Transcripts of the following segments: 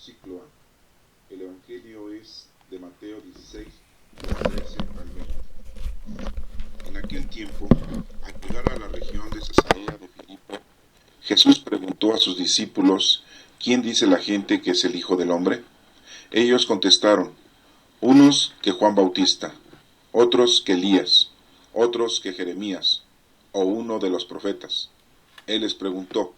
Ciclo A. El Evangelio es de Mateo 16, del 13 al 20. En aquel tiempo, al llegar a la región de Cesarea de Filipo, Jesús preguntó a sus discípulos: ¿Quién dice la gente que es el Hijo del Hombre? Ellos contestaron: unos que Juan Bautista, otros que Elías, otros que Jeremías, o uno de los profetas. Él les preguntó: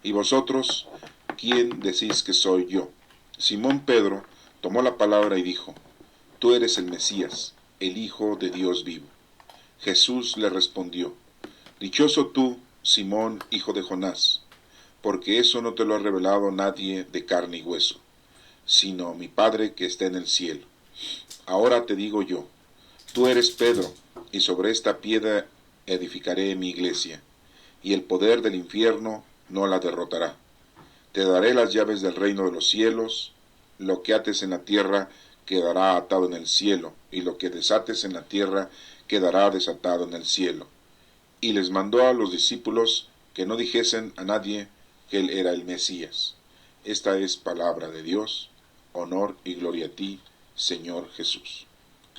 ¿y vosotros quién decís que soy yo? Simón Pedro tomó la palabra y dijo: Tú eres el Mesías, el Hijo de Dios vivo. Jesús le respondió: Dichoso tú, Simón, hijo de Jonás, porque eso no te lo ha revelado nadie de carne y hueso, sino mi Padre que está en el cielo. Ahora te digo yo: tú eres Pedro, y sobre esta piedra edificaré mi iglesia, y el poder del infierno no la derrotará. Te daré las llaves del reino de los cielos. Lo que ates en la tierra quedará atado en el cielo, y lo que desates en la tierra quedará desatado en el cielo. Y les mandó a los discípulos que no dijesen a nadie que él era el Mesías. Esta es palabra de Dios. Honor y gloria a ti, Señor Jesús.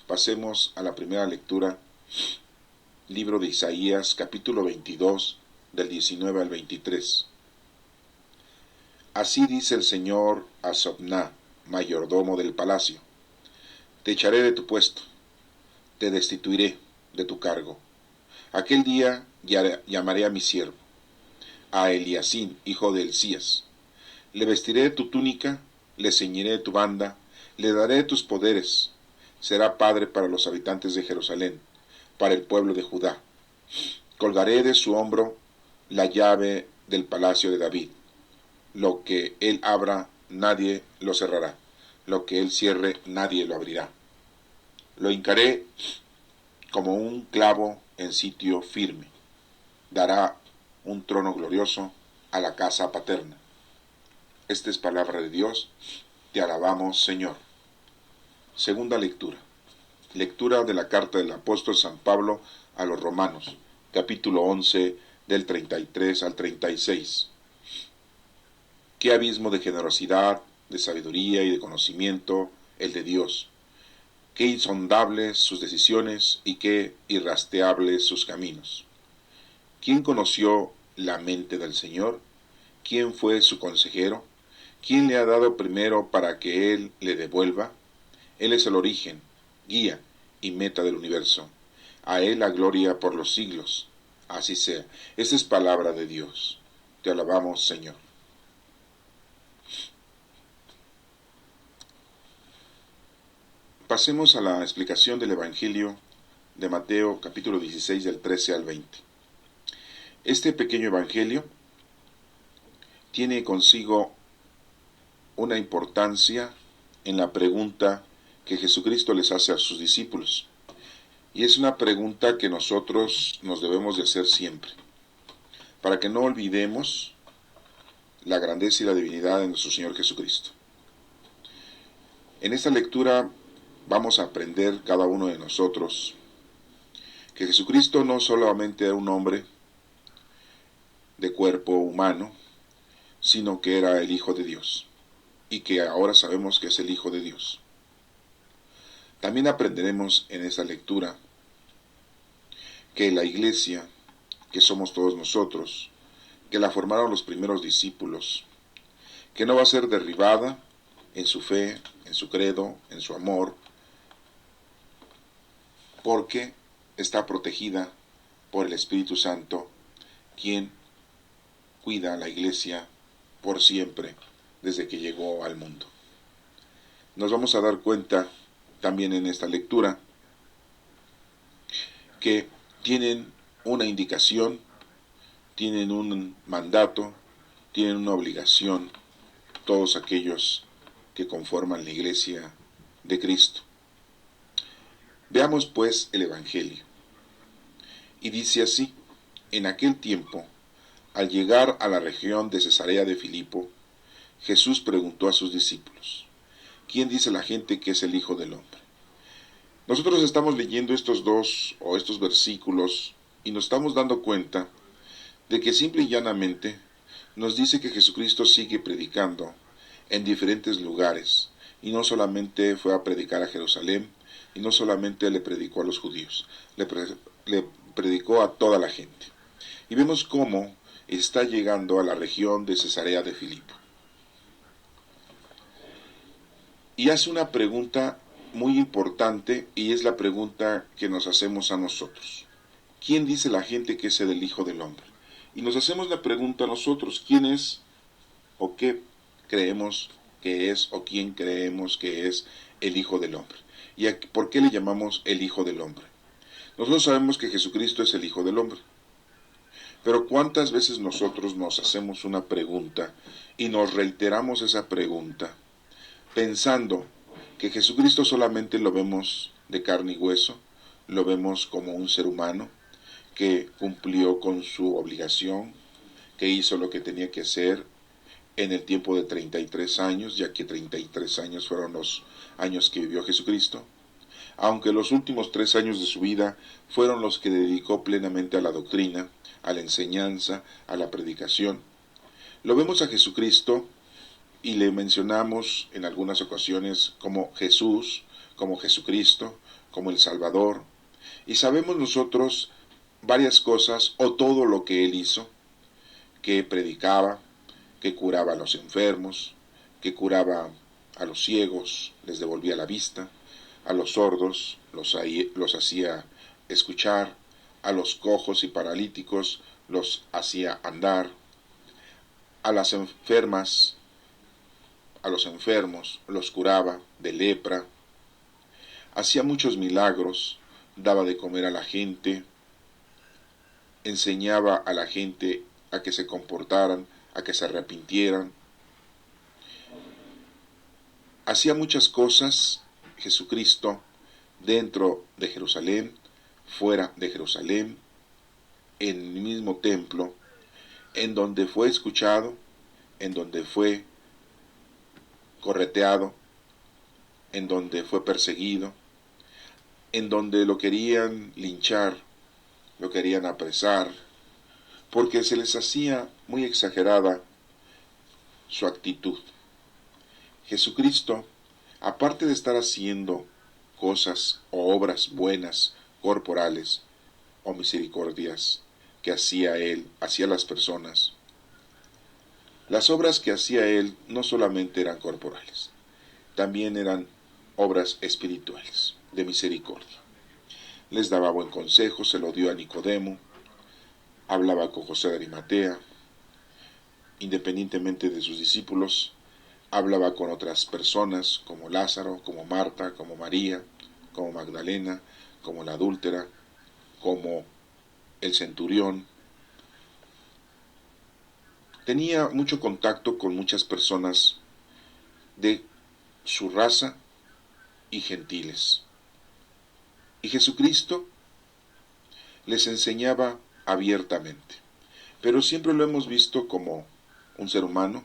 Pasemos a la primera lectura, libro de Isaías, capítulo 22, del 19 al 23. Así dice el Señor a Sobná, mayordomo del palacio: Te echaré de tu puesto, te destituiré de tu cargo. Aquel día llamaré a mi siervo, a Eliacín, hijo de Hilcías. Le vestiré de tu túnica, le ceñiré de tu banda, le daré tus poderes. Será padre para los habitantes de Jerusalén, para el pueblo de Judá. Colgaré de su hombro la llave del palacio de David. Lo que él abra, nadie lo cerrará. Lo que él cierre, nadie lo abrirá. Lo hincaré como un clavo en sitio firme. Dará un trono glorioso a la casa paterna. Esta es palabra de Dios. Te alabamos, Señor. Segunda lectura. Lectura de la carta del apóstol San Pablo a los Romanos, capítulo 11, del 33 al 36. Qué abismo de generosidad, de sabiduría y de conocimiento el de Dios. Qué insondables sus decisiones y qué irrastreables sus caminos. ¿Quién conoció la mente del Señor? ¿Quién fue su consejero? ¿Quién le ha dado primero para que Él le devuelva? Él es el origen, guía y meta del universo. A Él la gloria por los siglos. Así sea. Esta es palabra de Dios. Te alabamos, Señor. Pasemos a la explicación del Evangelio de Mateo, capítulo 16, del 13 al 20. Este pequeño Evangelio tiene consigo una importancia en la pregunta que Jesucristo les hace a sus discípulos. Y es una pregunta que nosotros nos debemos de hacer siempre, para que no olvidemos la grandeza y la divinidad de nuestro Señor Jesucristo. En esta lectura vamos a aprender cada uno de nosotros que Jesucristo no solamente era un hombre de cuerpo humano, sino que era el Hijo de Dios, y que ahora sabemos que es el Hijo de Dios. También aprenderemos en esta lectura que la iglesia, que somos todos nosotros, que la formaron los primeros discípulos, que no va a ser derribada en su fe, en su credo, en su amor, porque está protegida por el Espíritu Santo, quien cuida a la iglesia por siempre desde que llegó al mundo. Nos vamos a dar cuenta también en esta lectura que tienen una indicación, tienen un mandato, tienen una obligación todos aquellos que conforman la iglesia de Cristo. Veamos pues el Evangelio. Y dice así: en aquel tiempo, al llegar a la región de Cesarea de Filipo, Jesús preguntó a sus discípulos: ¿quién dice la gente que es el Hijo del Hombre? Nosotros estamos leyendo estos versículos y nos estamos dando cuenta de que simple y llanamente nos dice que Jesucristo sigue predicando en diferentes lugares, y no solamente fue a predicar a Jerusalén, y no solamente le predicó a los judíos, le predicó a toda la gente. Y vemos cómo está llegando a la región de Cesarea de Filipo. Y hace una pregunta muy importante, y es la pregunta que nos hacemos a nosotros. ¿Quién dice la gente que es el Hijo del Hombre? Y nos hacemos la pregunta a nosotros, ¿quién es o qué creemos que es o quién creemos que es el Hijo del Hombre? ¿Y por qué le llamamos el Hijo del Hombre? Nosotros sabemos que Jesucristo es el Hijo del Hombre. Pero ¿cuántas veces nosotros nos hacemos una pregunta y nos reiteramos esa pregunta pensando que Jesucristo solamente lo vemos de carne y hueso, lo vemos como un ser humano que cumplió con su obligación, que hizo lo que tenía que hacer en el tiempo de 33 años, ya que 33 años fueron los años que vivió Jesucristo, aunque los últimos 3 años de su vida fueron los que dedicó plenamente a la doctrina, a la enseñanza, a la predicación. Lo vemos a Jesucristo y le mencionamos en algunas ocasiones como Jesús, como Jesucristo, como el Salvador, y sabemos nosotros varias cosas o todo lo que él hizo, que predicaba, que curaba a los enfermos, que curaba a los ciegos, les devolvía la vista, a los sordos los hacía escuchar, a los cojos y paralíticos los hacía andar, a las enfermas, a los enfermos los curaba de lepra, hacía muchos milagros, daba de comer a la gente, enseñaba a la gente a que se comportaran, a que se arrepintieran. Hacía muchas cosas Jesucristo dentro de Jerusalén, fuera de Jerusalén, en el mismo templo, en donde fue escuchado, en donde fue correteado, en donde fue perseguido, en donde lo querían linchar, lo querían apresar, porque se les hacía muy exagerada su actitud. Jesucristo, aparte de estar haciendo cosas o obras buenas, corporales o misericordias que hacía él, hacia las personas, las obras que hacía él no solamente eran corporales, también eran obras espirituales, de misericordia. Les daba buen consejo, se lo dio a Nicodemo, hablaba con José de Arimatea, independientemente de sus discípulos, hablaba con otras personas como Lázaro, como Marta, como María, como Magdalena, como la adúltera, como el centurión. Tenía mucho contacto con muchas personas de su raza y gentiles. Y Jesucristo les enseñaba abiertamente, pero siempre lo hemos visto como un ser humano.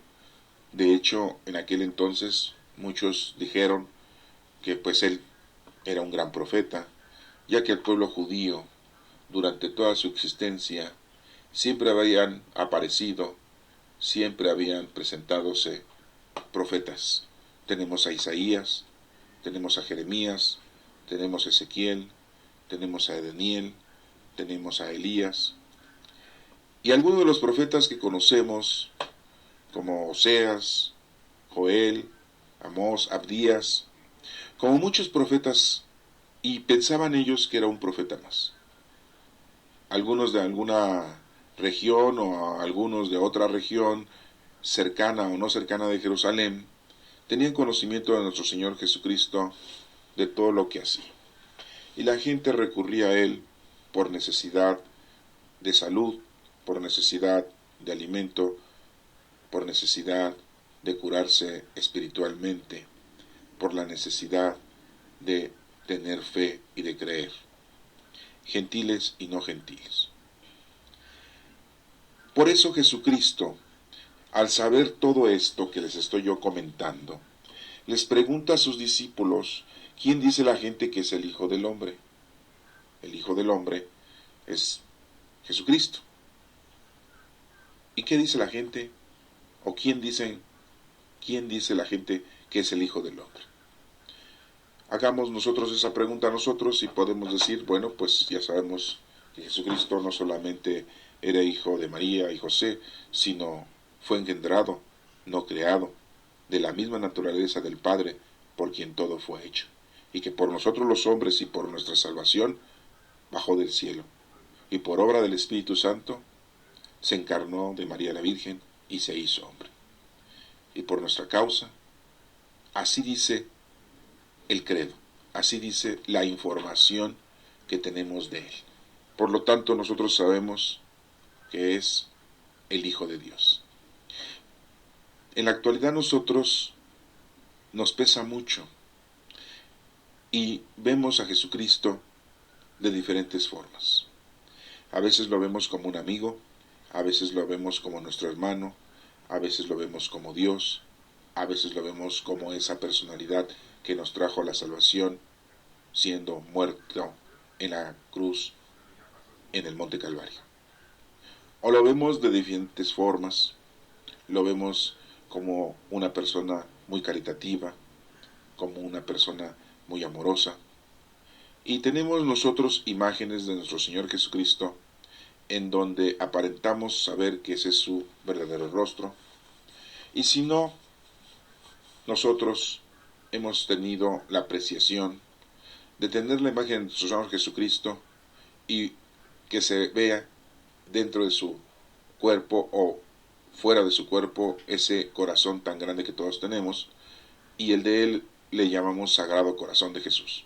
De hecho, en aquel entonces muchos dijeron que pues él era un gran profeta, ya que el pueblo judío durante toda su existencia siempre habían aparecido, siempre habían presentadose profetas. Tenemos a Isaías, tenemos a Jeremías, tenemos a Ezequiel, tenemos a Daniel, tenemos a Elías. Y algunos de los profetas que conocemos, como Oseas, Joel, Amós, Abdías, como muchos profetas, y pensaban ellos que era un profeta más. Algunos de alguna región o algunos de otra región, cercana o no cercana de Jerusalén, tenían conocimiento de nuestro Señor Jesucristo, de todo lo que hacía. Y la gente recurría a él por necesidad de salud, por necesidad de alimento, por necesidad de curarse espiritualmente, por la necesidad de tener fe y de creer, gentiles y no gentiles. Por eso Jesucristo, al saber todo esto que les estoy yo comentando, les pregunta a sus discípulos, ¿quién dice la gente que es el Hijo del Hombre? El Hijo del Hombre es Jesucristo. ¿Y qué dice la gente? ¿O quién dicen ¿quién dice la gente que es el Hijo del Hombre? Hagamos nosotros esa pregunta a nosotros y podemos decir, bueno, pues ya sabemos que Jesucristo no solamente era hijo de María y José, sino fue engendrado, no creado, de la misma naturaleza del Padre, por quien todo fue hecho, y que por nosotros los hombres y por nuestra salvación bajó del cielo, y por obra del Espíritu Santo se encarnó de María la Virgen y se hizo hombre. Y por nuestra causa, así dice el credo, así dice la información que tenemos de él. Por lo tanto, nosotros sabemos que es el Hijo de Dios. En la actualidad nosotros nos pesa mucho y vemos a Jesucristo de diferentes formas. A veces lo vemos como un amigo, a veces lo vemos como nuestro hermano, a veces lo vemos como Dios, a veces lo vemos como esa personalidad que nos trajo la salvación, siendo muerto en la cruz en el Monte Calvario. O lo vemos de diferentes formas, lo vemos como una persona muy caritativa, como una persona muy amorosa. Y tenemos nosotros imágenes de nuestro Señor Jesucristo en donde aparentamos saber que ese es su verdadero rostro. Y si no, nosotros hemos tenido la apreciación de tener la imagen de nuestro Señor Jesucristo y que se vea dentro de su cuerpo o fuera de su cuerpo ese corazón tan grande que todos tenemos, y el de él le llamamos Sagrado Corazón de Jesús.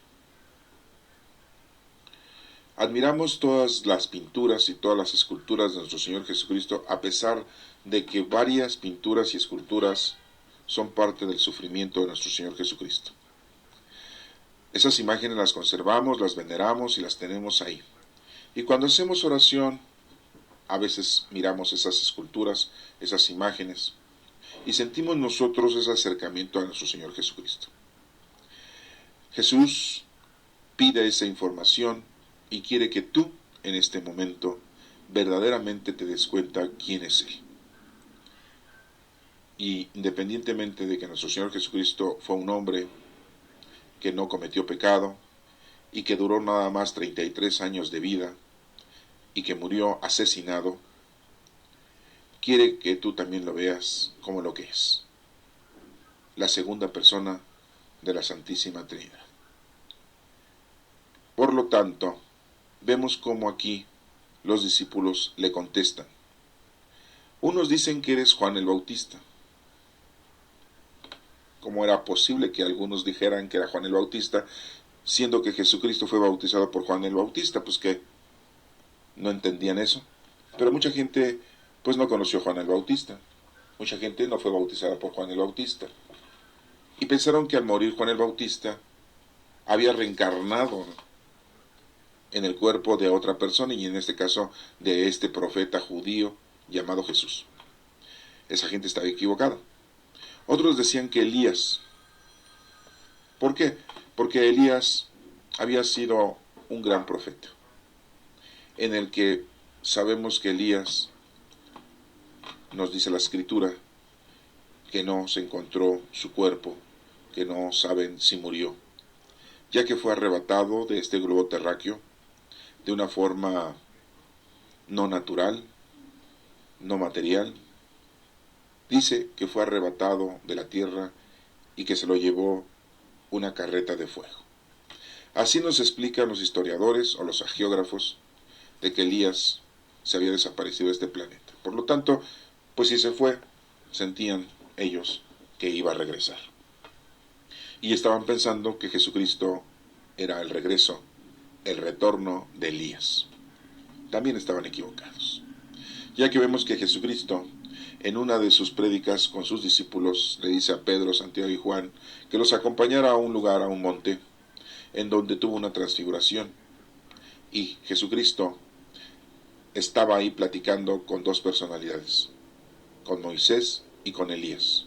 Admiramos todas las pinturas y todas las esculturas de nuestro Señor Jesucristo, a pesar de que varias pinturas y esculturas son parte del sufrimiento de nuestro Señor Jesucristo. Esas imágenes las conservamos, las veneramos y las tenemos ahí. Y cuando hacemos oración, a veces miramos esas esculturas, esas imágenes, y sentimos nosotros ese acercamiento a nuestro Señor Jesucristo. Jesús pide esa información y quiere que tú, en este momento, verdaderamente te des cuenta quién es Él. Y independientemente de que nuestro Señor Jesucristo fue un hombre que no cometió pecado y que duró nada más 33 años de vida y que murió asesinado, quiere que tú también lo veas como lo que es, la segunda persona de la Santísima Trinidad. Por lo tanto, vemos cómo aquí los discípulos le contestan. Unos dicen que eres Juan el Bautista. ¿Cómo era posible que algunos dijeran que era Juan el Bautista, siendo que Jesucristo fue bautizado por Juan el Bautista? Pues que no entendían eso. Pero mucha gente pues no conoció a Juan el Bautista. Mucha gente no fue bautizada por Juan el Bautista. Y pensaron que al morir Juan el Bautista había reencarnado en el cuerpo de otra persona, y en este caso de este profeta judío llamado Jesús. Esa gente estaba equivocada. Otros decían que Elías. ¿Por qué? Porque Elías había sido un gran profeta, en el que sabemos que Elías, nos dice la Escritura, que no se encontró su cuerpo, que no saben si murió, ya que fue arrebatado de este globo terráqueo de una forma no natural, no material. Dice que fue arrebatado de la tierra y que se lo llevó una carreta de fuego. Así nos explican los historiadores o los hagiógrafos de que Elías se había desaparecido de este planeta. Por lo tanto, pues si se fue, sentían ellos que iba a regresar. Y estaban pensando que Jesucristo era el regreso, el retorno de Elías. También estaban equivocados, ya que vemos que Jesucristo, en una de sus prédicas con sus discípulos, le dice a Pedro, Santiago y Juan que los acompañara a un lugar, a un monte, en donde tuvo una transfiguración. Y Jesucristo estaba ahí platicando con dos personalidades, con Moisés y con Elías.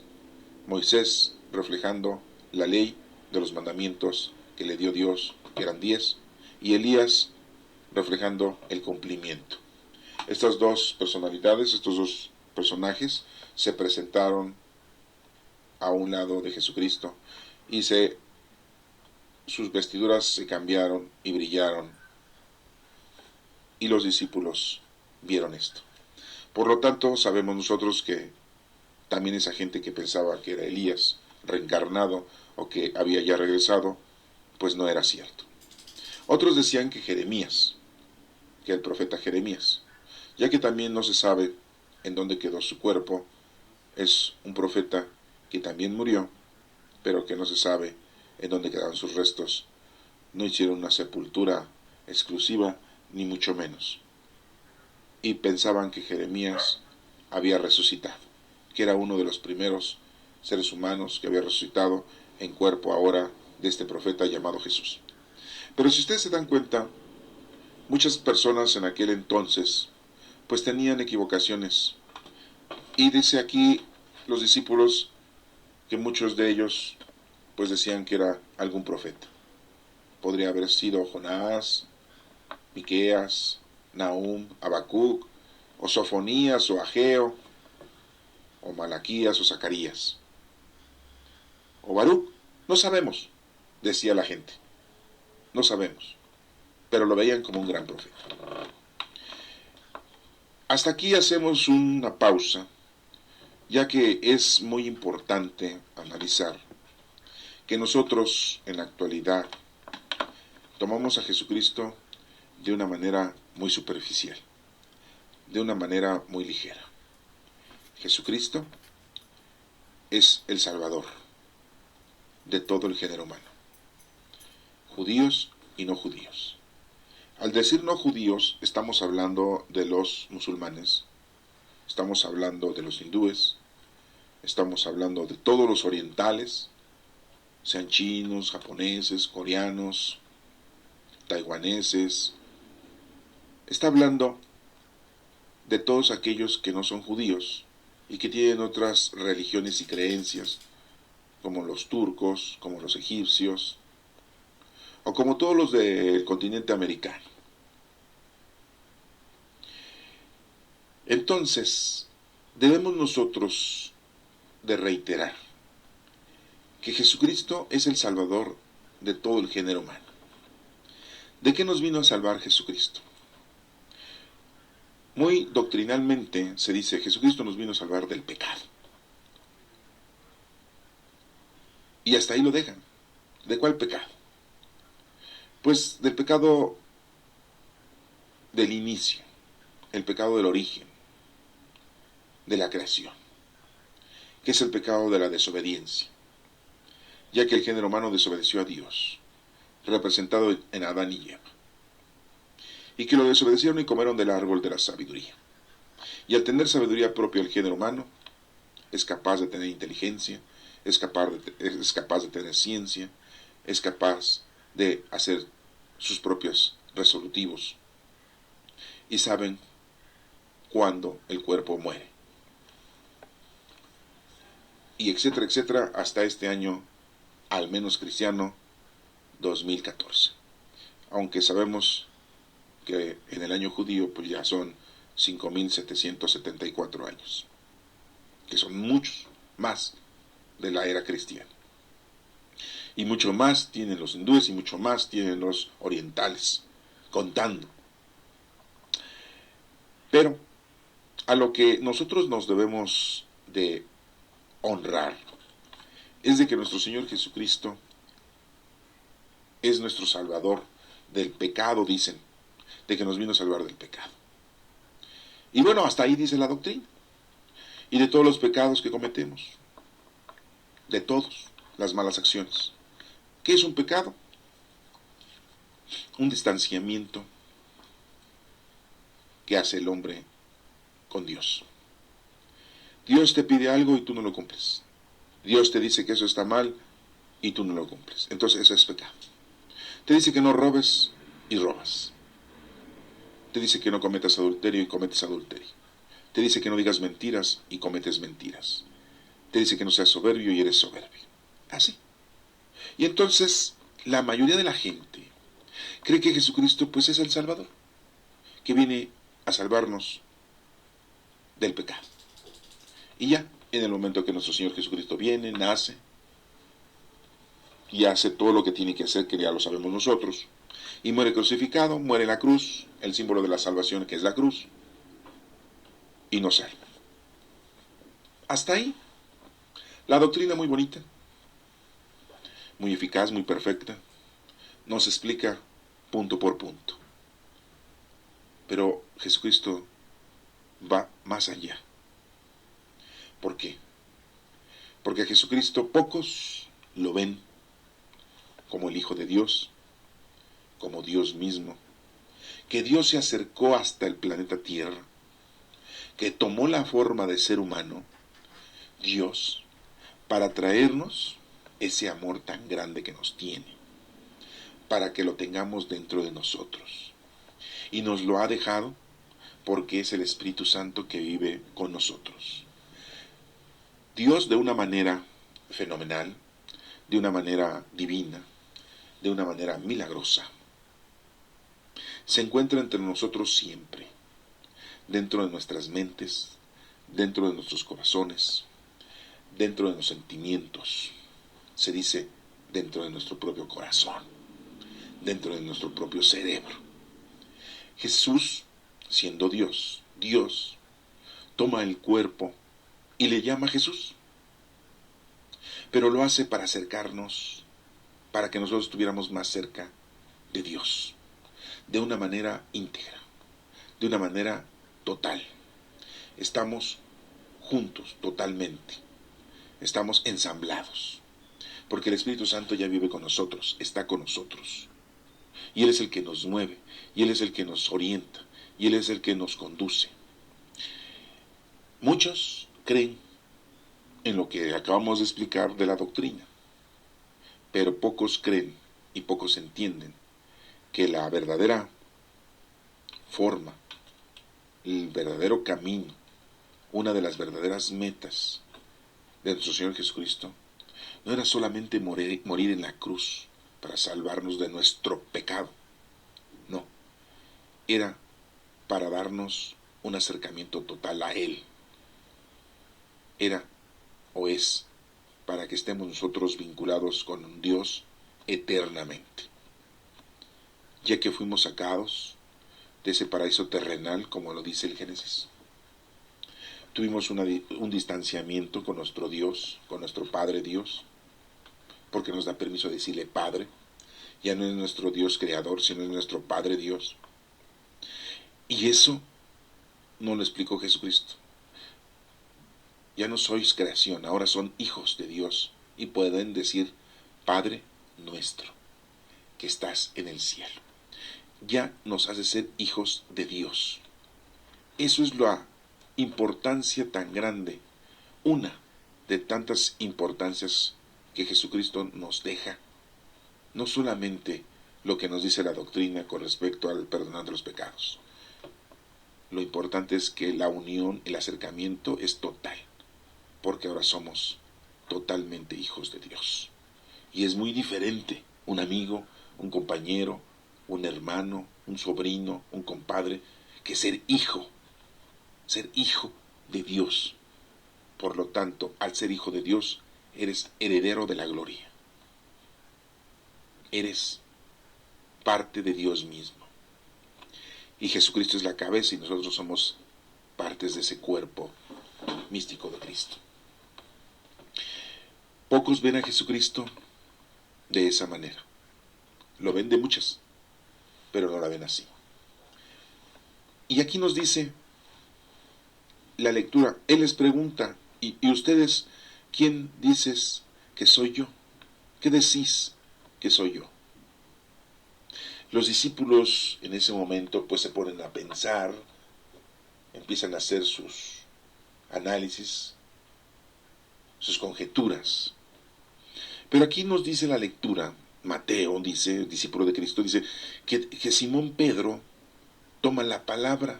Moisés reflejando la ley de los mandamientos que le dio Dios, que eran 10, y Elías reflejando el cumplimiento. Estas dos personalidades, estos dos personajes, se presentaron a un lado de Jesucristo y sus vestiduras se cambiaron y brillaron, y los discípulos vieron esto. Por lo tanto, sabemos nosotros que también esa gente que pensaba que era Elías reencarnado o que había ya regresado, pues no era cierto. Otros decían que Jeremías, que el profeta Jeremías, ya que también no se sabe en dónde quedó su cuerpo, es un profeta que también murió, pero que no se sabe en dónde quedaron sus restos. No hicieron una sepultura exclusiva, ni mucho menos. Y pensaban que Jeremías había resucitado, que era uno de los primeros seres humanos que había resucitado en cuerpo ahora de este profeta llamado Jesús. Pero si ustedes se dan cuenta, muchas personas en aquel entonces pues tenían equivocaciones. Y dice aquí los discípulos que muchos de ellos pues decían que era algún profeta. Podría haber sido Jonás, Miqueas, Nahum, Habacuc, o Sofonías, o Ageo, o Malaquías, o Zacarías, o Baruch. No sabemos, decía la gente. No sabemos. Pero lo veían como un gran profeta. Hasta aquí hacemos una pausa, ya que es muy importante analizar que nosotros en la actualidad tomamos a Jesucristo de una manera muy superficial, de una manera muy ligera. Jesucristo es el Salvador de todo el género humano, judíos y no judíos. Al decir no judíos, estamos hablando de los musulmanes, estamos hablando de los hindúes, estamos hablando de todos los orientales, sean chinos, japoneses, coreanos, taiwaneses. Está hablando de todos aquellos que no son judíos y que tienen otras religiones y creencias, como los turcos, como los egipcios, o como todos los del continente americano. Entonces, debemos nosotros de reiterar que Jesucristo es el Salvador de todo el género humano. ¿De qué nos vino a salvar Jesucristo? Muy doctrinalmente se dice, Jesucristo nos vino a salvar del pecado. Y hasta ahí lo dejan. ¿De cuál pecado? Pues del pecado del inicio, el pecado del origen, de la creación, que es el pecado de la desobediencia, ya que el género humano desobedeció a Dios, representado en Adán y Eva, y que lo desobedecieron y comieron del árbol de la sabiduría. Y al tener sabiduría propia el género humano, es capaz de tener inteligencia, es capaz de tener ciencia, es capaz de hacer sus propios resolutivos, y saben cuándo el cuerpo muere, y etcétera, etcétera, hasta este año, al menos cristiano, 2014. Aunque sabemos que en el año judío pues ya son 5.774 años, que son muchos más de la era cristiana. Y mucho más tienen los hindúes y mucho más tienen los orientales, contando. Pero a lo que nosotros nos debemos de honrar es de que nuestro Señor Jesucristo es nuestro Salvador del pecado, dicen, de que nos vino a salvar del pecado. Y bueno, hasta ahí dice la doctrina. Y de todos los pecados que cometemos, de todos, las malas acciones. ¿Qué es un pecado? Un distanciamiento que hace el hombre con Dios. Dios te pide algo y tú no lo cumples. Dios te dice que eso está mal y tú no lo cumples. Entonces eso es pecado. Te dice que no robes y robas. Te dice que no cometas adulterio y cometes adulterio. Te dice que no digas mentiras y cometes mentiras. Te dice que no seas soberbio y eres soberbio. Así. Y entonces la mayoría de la gente cree que Jesucristo pues es el Salvador, que viene a salvarnos del pecado. Y ya, en el momento que nuestro Señor Jesucristo viene, nace y hace todo lo que tiene que hacer, que ya lo sabemos nosotros, y muere crucificado, muere en la cruz, el símbolo de la salvación que es la cruz, y nos salva. Hasta ahí, la doctrina muy bonita, muy eficaz, muy perfecta, nos explica punto por punto. Pero Jesucristo va más allá. ¿Por qué? Porque a Jesucristo pocos lo ven como el Hijo de Dios, como Dios mismo, que Dios se acercó hasta el planeta Tierra, que tomó la forma de ser humano, Dios, para traernos ese amor tan grande que nos tiene, para que lo tengamos dentro de nosotros. Y nos lo ha dejado porque es el Espíritu Santo que vive con nosotros. Dios, de una manera fenomenal, de una manera divina, de una manera milagrosa, se encuentra entre nosotros siempre, dentro de nuestras mentes, dentro de nuestros corazones, dentro de los sentimientos, se dice dentro de nuestro propio corazón, dentro de nuestro propio cerebro. Jesús, siendo Dios, Dios, toma el cuerpo y le llama Jesús, pero lo hace para acercarnos, para que nosotros estuviéramos más cerca de Dios, de una manera íntegra, de una manera total. Estamos juntos totalmente, estamos ensamblados, porque el Espíritu Santo ya vive con nosotros, está con nosotros, y Él es el que nos mueve, y Él es el que nos orienta, y Él es el que nos conduce. Muchos creen en lo que acabamos de explicar de la doctrina, pero pocos creen y pocos entienden que la verdadera forma, el verdadero camino, una de las verdaderas metas de nuestro Señor Jesucristo, no era solamente morir en la cruz para salvarnos de nuestro pecado, no, era para darnos un acercamiento total a Él, era o es para que estemos nosotros vinculados con un Dios eternamente, ya que fuimos sacados de ese paraíso terrenal, como lo dice el Génesis. Tuvimos un distanciamiento con nuestro Dios, con nuestro Padre Dios, porque nos da permiso de decirle Padre. Ya no es nuestro Dios creador, sino es nuestro Padre Dios. Y eso no lo explicó Jesucristo. Ya no sois creación, ahora son hijos de Dios y pueden decir Padre nuestro, que estás en el cielo. Ya nos hace ser hijos de Dios. Eso es la importancia tan grande, una de tantas importancias que Jesucristo nos deja. No solamente lo que nos dice la doctrina con respecto al perdón de los pecados. Lo importante es que la unión, el acercamiento es total, porque ahora somos totalmente hijos de Dios. Y es muy diferente un amigo, un compañero, un hermano, un sobrino, un compadre, que ser hijo de Dios. Por lo tanto, al ser hijo de Dios, eres heredero de la gloria. Eres parte de Dios mismo. Y Jesucristo es la cabeza y nosotros somos partes de ese cuerpo místico de Cristo. Pocos ven a Jesucristo de esa manera. Lo ven de muchas, pero no la ven así. Y aquí nos dice la lectura, Él les pregunta, ¿y ustedes quién dices que soy yo? ¿Qué decís que soy yo? Los discípulos en ese momento pues se ponen a pensar, empiezan a hacer sus análisis, sus conjeturas. Pero aquí nos dice la lectura, Mateo dice, el discípulo de Cristo, dice que Simón Pedro toma la palabra,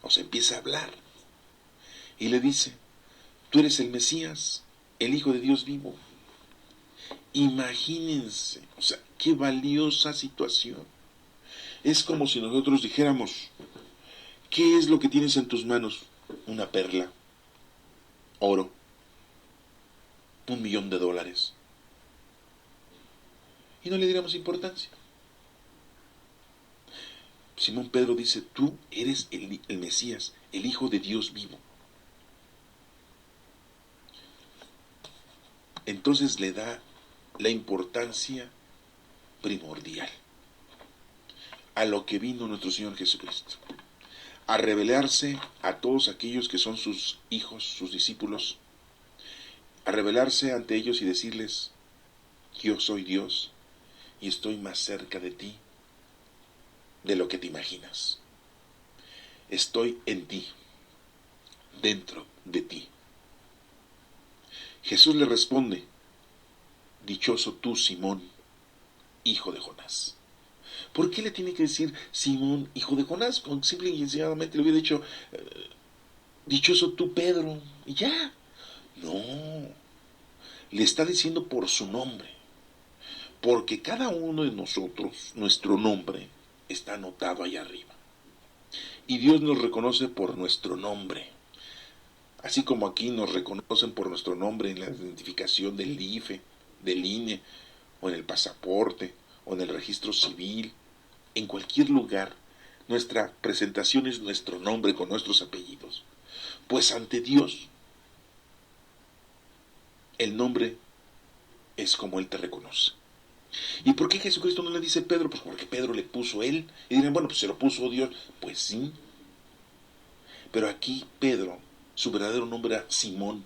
o sea, empieza a hablar, y le dice, tú eres el Mesías, el Hijo de Dios vivo. Imagínense, o sea, qué valiosa situación. Es como si nosotros dijéramos, ¿qué es lo que tienes en tus manos? Una perla, oro, $1,000,000, y no le diéramos importancia. Simón Pedro dice, tú eres el Mesías, el Hijo de Dios vivo. Entonces le da la importancia primordial a lo que vino nuestro Señor Jesucristo, a revelarse a todos aquellos que son sus hijos, sus discípulos, a revelarse ante ellos y decirles, yo soy Dios y estoy más cerca de ti de lo que te imaginas. Estoy en ti, dentro de ti. Jesús le responde, dichoso tú, Simón, hijo de Jonás. ¿Por qué le tiene que decir Simón, hijo de Jonás? Simple y sencillamente le hubiera dicho, dichoso tú, Pedro, y ya. No, le está diciendo por su nombre, porque cada uno de nosotros, nuestro nombre, está anotado allá arriba. Y Dios nos reconoce por nuestro nombre. Así como aquí nos reconocen por nuestro nombre en la identificación del IFE, del INE, o en el pasaporte, o en el registro civil, en cualquier lugar, nuestra presentación es nuestro nombre con nuestros apellidos. Pues ante Dios, el nombre es como Él te reconoce. ¿Y por qué Jesucristo no le dice Pedro? Pues porque Pedro le puso Él. Y dirán, bueno, pues se lo puso Dios. Pues sí. Pero aquí Pedro, su verdadero nombre era Simón.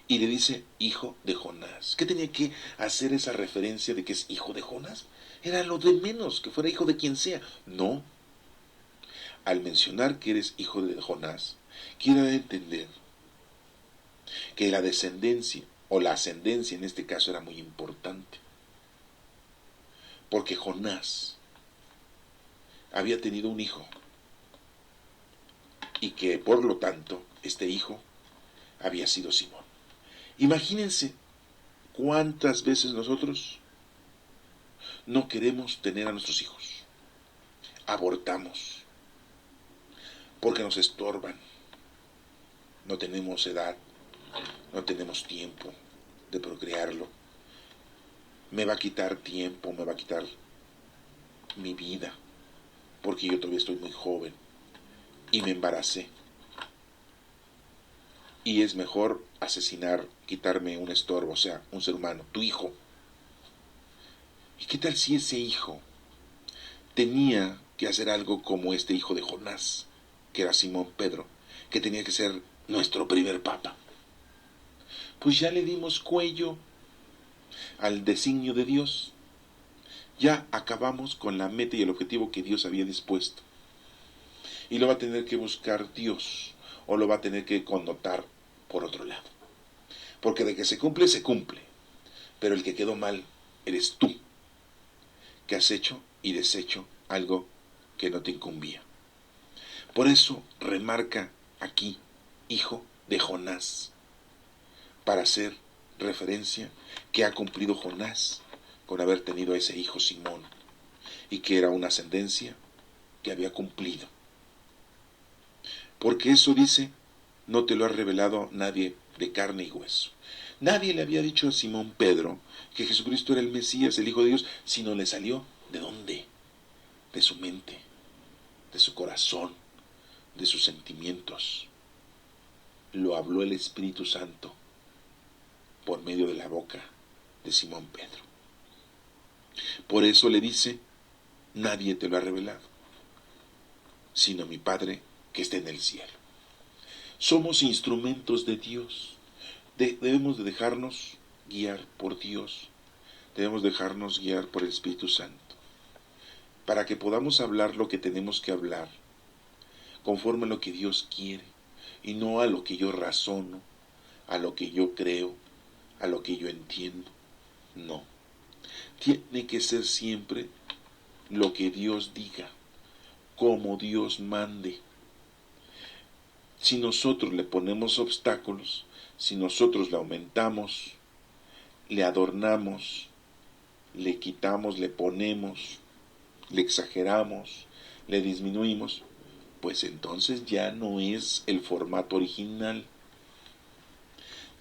Y le dice hijo de Jonás. ¿Qué tenía que hacer esa referencia de que es hijo de Jonás? Era lo de menos, que fuera hijo de quien sea. No. Al mencionar que eres hijo de Jonás, quiere entender que la descendencia, o la ascendencia en este caso, era muy importante. Porque Jonás había tenido un hijo, y que por lo tanto este hijo había sido Simón. Imagínense cuántas veces nosotros no queremos tener a nuestros hijos, abortamos porque nos estorban, no tenemos edad, no tenemos tiempo de procrearlo, me va a quitar tiempo, me va a quitar mi vida, porque yo todavía estoy muy joven y me embaracé. Y es mejor asesinar, quitarme un estorbo, o sea, un ser humano, tu hijo. ¿Y qué tal si ese hijo tenía que hacer algo como este hijo de Jonás, que era Simón Pedro, que tenía que ser nuestro primer papa? Pues ya le dimos cuello al designio de Dios. Ya acabamos con la meta y el objetivo que Dios había dispuesto. Y lo va a tener que buscar Dios, o lo va a tener que connotar por otro lado. Porque de que se cumple, se cumple. Pero el que quedó mal eres tú, que has hecho y deshecho algo que no te incumbía. Por eso remarca aquí, hijo de Jonás, para hacer referencia que ha cumplido Jonás con haber tenido a ese hijo Simón, y que era una ascendencia que había cumplido. Porque eso dice, no te lo ha revelado nadie de carne y hueso. Nadie le había dicho a Simón Pedro que Jesucristo era el Mesías, el Hijo de Dios, sino le salió ¿de dónde? De su mente, de su corazón, de sus sentimientos. Lo habló el Espíritu Santo por medio de la boca de Simón Pedro. Por eso le dice, nadie te lo ha revelado, sino mi Padre que está en el cielo. Somos instrumentos de Dios. Debemos de dejarnos guiar por Dios. Debemos dejarnos guiar por el Espíritu Santo, para que podamos hablar lo que tenemos que hablar, conforme a lo que Dios quiere, y no a lo que yo razono, a lo que yo creo, a lo que yo entiendo. No. Tiene que ser siempre lo que Dios diga, como Dios mande. Si nosotros le ponemos obstáculos, si nosotros le aumentamos, le adornamos, le quitamos, le ponemos, le exageramos, le disminuimos, pues entonces ya no es el formato original.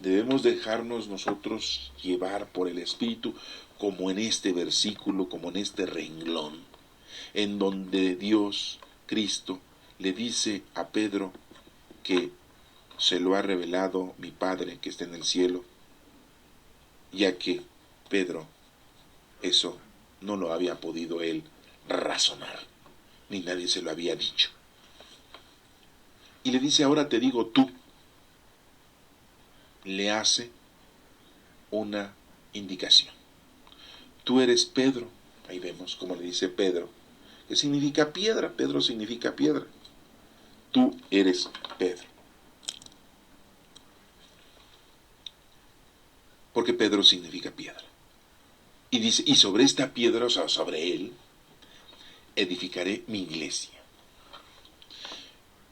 Debemos dejarnos nosotros llevar por el Espíritu, como en este versículo, como en este renglón, en donde Dios, Cristo, le dice a Pedro que se lo ha revelado mi Padre que está en el cielo, ya que Pedro eso no lo había podido él razonar, ni nadie se lo había dicho. Y le dice, ahora te digo tú, le hace una indicación. Tú eres Pedro, ahí vemos como le dice Pedro, que significa piedra, Pedro significa piedra. Tú eres Pedro. Porque Pedro significa piedra. Y dice, y sobre esta piedra, o sea, sobre él, edificaré mi iglesia.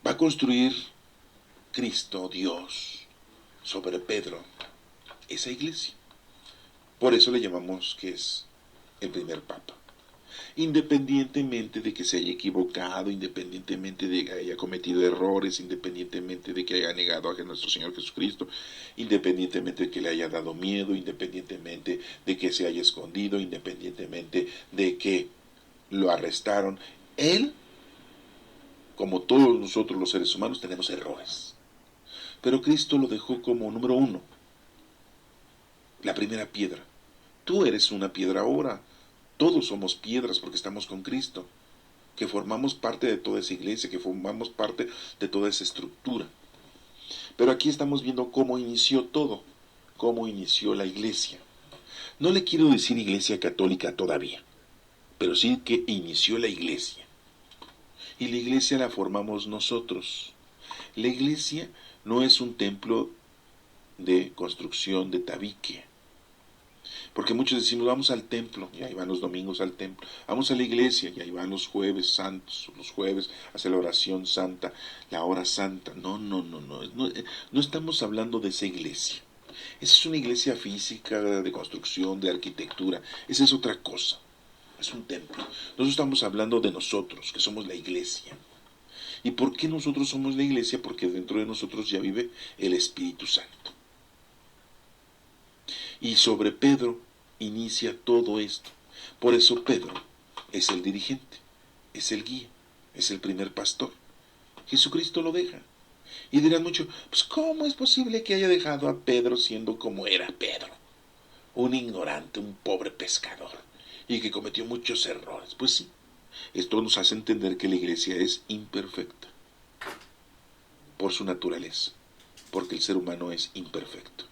Va a construir Cristo, Dios, sobre Pedro, esa iglesia. Por eso le llamamos que es el primer papa. Independientemente de que se haya equivocado, independientemente de que haya cometido errores, independientemente de que haya negado a nuestro Señor Jesucristo, independientemente de que le haya dado miedo, independientemente de que se haya escondido, independientemente de que lo arrestaron, él, como todos nosotros los seres humanos, tenemos errores. Pero Cristo lo dejó como número uno, la primera piedra. Tú eres una piedra ahora. Todos somos piedras porque estamos con Cristo, que formamos parte de toda esa iglesia, que formamos parte de toda esa estructura. Pero aquí estamos viendo cómo inició todo, cómo inició la iglesia. No le quiero decir iglesia católica todavía, pero sí que inició la iglesia. Y la iglesia la formamos nosotros. La iglesia no es un templo de construcción de tabique. Porque muchos decimos, vamos al templo, y ahí van los domingos al templo. Vamos a la iglesia, y ahí van los jueves santos, los jueves hacia la oración santa, la hora santa. No, no, no, no. No estamos hablando de esa iglesia. Esa es una iglesia física, de construcción, de arquitectura. Esa es otra cosa. Es un templo. Nosotros estamos hablando de nosotros, que somos la iglesia. ¿Y por qué nosotros somos la iglesia? Porque dentro de nosotros ya vive el Espíritu Santo. Y sobre Pedro inicia todo esto. Por eso Pedro es el dirigente, es el guía, es el primer pastor. Jesucristo lo deja. Y dirán mucho, pues ¿cómo es posible que haya dejado a Pedro siendo como era Pedro? Un ignorante, un pobre pescador, y que cometió muchos errores. Pues sí, esto nos hace entender que la iglesia es imperfecta, por su naturaleza, porque el ser humano es imperfecto.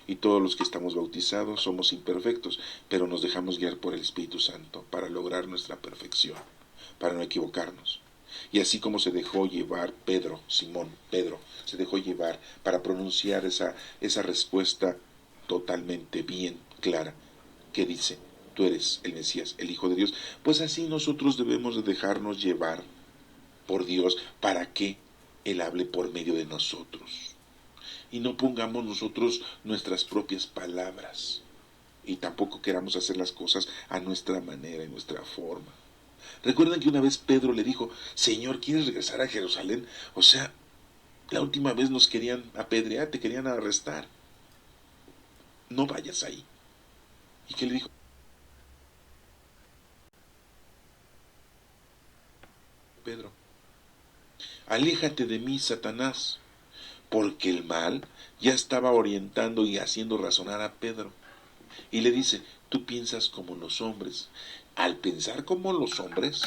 Y todos los que estamos bautizados somos imperfectos, pero nos dejamos guiar por el Espíritu Santo para lograr nuestra perfección, para no equivocarnos. Y así como se dejó llevar Pedro, Simón, Pedro, se dejó llevar para pronunciar esa respuesta totalmente bien clara, que dice, tú eres el Mesías, el Hijo de Dios, pues así nosotros debemos de dejarnos llevar por Dios para que Él hable por medio de nosotros. Y no pongamos nosotros nuestras propias palabras. Y tampoco queramos hacer las cosas a nuestra manera y nuestra forma. Recuerden que una vez Pedro le dijo, Señor, ¿quieres regresar a Jerusalén? O sea, la última vez nos querían apedrear, te querían arrestar. No vayas ahí. ¿Y qué le dijo Pedro? Aléjate de mí, Satanás, porque el mal ya estaba orientando y haciendo razonar a Pedro. Y le dice, tú piensas como los hombres. Al pensar como los hombres,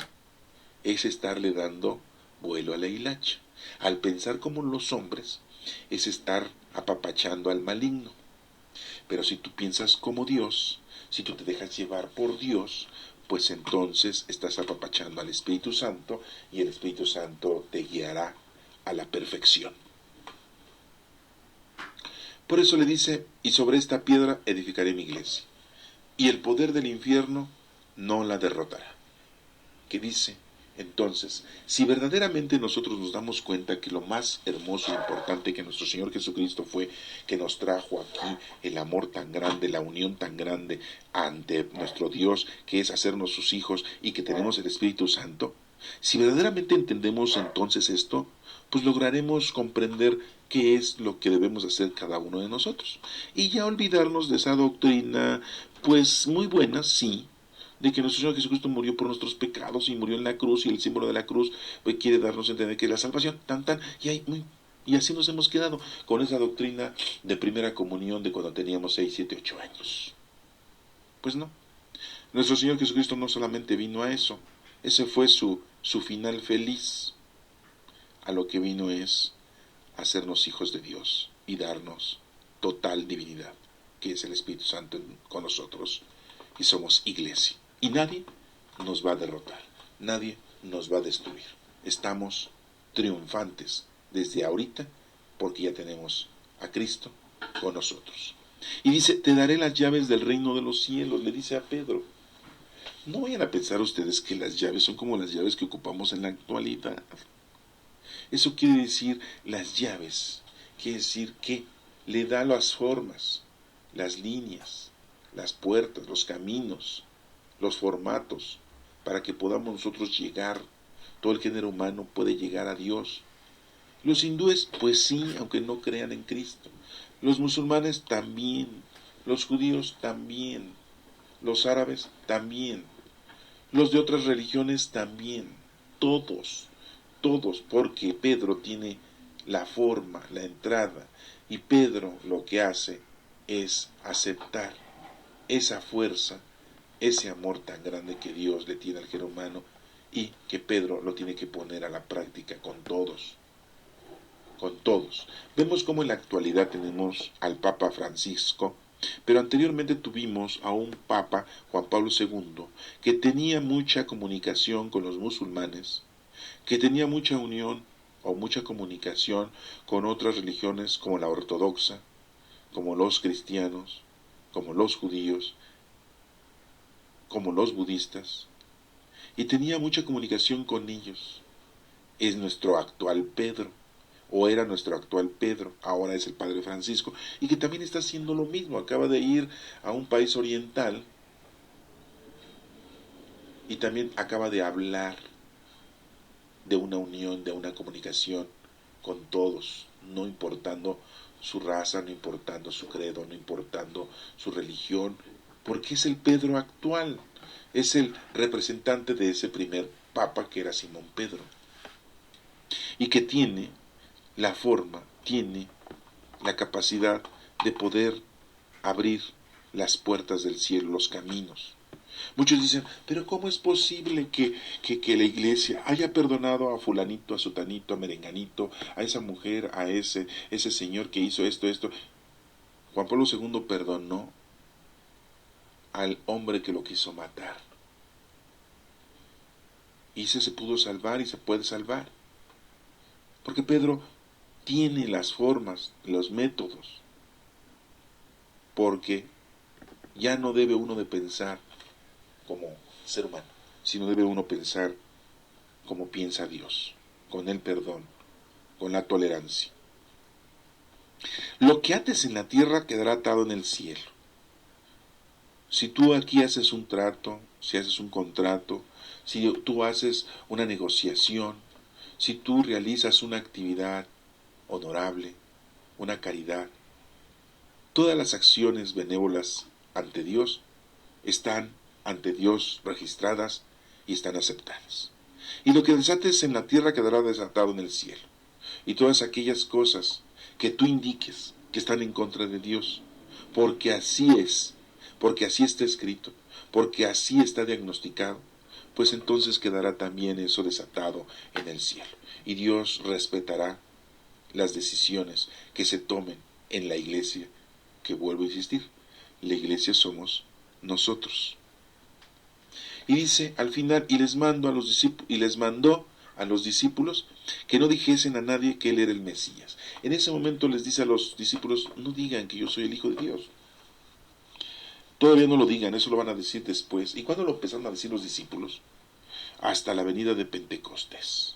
es estarle dando vuelo a la hilacha. Al pensar como los hombres, es estar apapachando al maligno. Pero si tú piensas como Dios, si tú te dejas llevar por Dios, pues entonces estás apapachando al Espíritu Santo y el Espíritu Santo te guiará a la perfección. Por eso le dice, y sobre esta piedra edificaré mi iglesia, y el poder del infierno no la derrotará. ¿Qué dice? Entonces, si verdaderamente nosotros nos damos cuenta que lo más hermoso e importante que nuestro Señor Jesucristo fue, que nos trajo aquí el amor tan grande, la unión tan grande ante nuestro Dios, que es hacernos sus hijos y que tenemos el Espíritu Santo, Si verdaderamente entendemos entonces esto, pues lograremos comprender qué es lo que debemos hacer cada uno de nosotros. Y ya olvidarnos de esa doctrina, pues muy buena, sí, de que nuestro Señor Jesucristo murió por nuestros pecados y murió en la cruz, y el símbolo de la cruz pues quiere darnos a entender que es la salvación, y así nos hemos quedado con esa doctrina de primera comunión de cuando teníamos 6, 7, 8 años. Pues no, nuestro Señor Jesucristo no solamente vino a eso, ese fue su final feliz. A lo que vino es hacernos hijos de Dios y darnos total divinidad, que es el Espíritu Santo con nosotros, y somos iglesia. Y nadie nos va a derrotar, nadie nos va a destruir. Estamos triunfantes desde ahorita porque ya tenemos a Cristo con nosotros. Y dice, te daré las llaves del reino de los cielos, le dice a Pedro. No vayan a pensar ustedes que las llaves son como las llaves que ocupamos en la actualidad. Eso quiere decir las llaves, quiere decir que le da las formas, las líneas, las puertas, los caminos, los formatos, para que podamos nosotros llegar, todo el género humano puede llegar a Dios. Los hindúes, pues sí, aunque no crean en Cristo. Los musulmanes también, los judíos también, los árabes también, los de otras religiones también, todos, todos, porque Pedro tiene la forma, la entrada, y Pedro lo que hace es aceptar esa fuerza, ese amor tan grande que Dios le tiene al género humano y que Pedro lo tiene que poner a la práctica con todos, con todos. Vemos cómo en la actualidad tenemos al Papa Francisco, pero anteriormente tuvimos a un Papa, Juan Pablo II, que tenía mucha comunicación con los musulmanes, que tenía mucha unión o mucha comunicación con otras religiones como la ortodoxa, como los cristianos, como los judíos, como los budistas, y tenía mucha comunicación con ellos. Es nuestro actual Pedro, o era nuestro actual Pedro, ahora es el Padre Francisco, y que también está haciendo lo mismo, acaba de ir a un país oriental y también acaba de hablar de una unión, de una comunicación con todos, no importando su raza, no importando su credo, no importando su religión, porque es el Pedro actual, es el representante de ese primer papa que era Simón Pedro, y que tiene la forma, tiene la capacidad de poder abrir las puertas del cielo, los caminos. Muchos dicen, pero ¿cómo es posible que la iglesia haya perdonado a fulanito, a sutanito, a merenganito, a esa mujer, a ese señor que hizo esto, esto? Juan Pablo II perdonó al hombre que lo quiso matar. Y ese se pudo salvar y se puede salvar. Porque Pedro tiene las formas, los métodos. Porque ya no debe uno de pensar como ser humano, sino debe uno pensar como piensa Dios, con el perdón, con la tolerancia. Lo que ates en la tierra quedará atado en el cielo. Si tú aquí haces un trato, si haces un contrato, si tú haces una negociación, si tú realizas una actividad honorable, una caridad, todas las acciones benévolas ante Dios están ante Dios registradas y están aceptadas. Y lo que desates en la tierra quedará desatado en el cielo. Y todas aquellas cosas que tú indiques que están en contra de Dios, porque así es, porque así está escrito, porque así está diagnosticado, pues entonces quedará también eso desatado en el cielo. Y Dios respetará las decisiones que se tomen en la iglesia, que vuelvo a insistir, la iglesia somos nosotros. Y dice al final, y les mandó a los discípulos que no dijesen a nadie que él era el Mesías. En ese momento les dice a los discípulos, no digan que yo soy el Hijo de Dios. Todavía no lo digan, eso lo van a decir después. ¿Y cuándo lo empezaron a decir los discípulos? Hasta la venida de Pentecostés.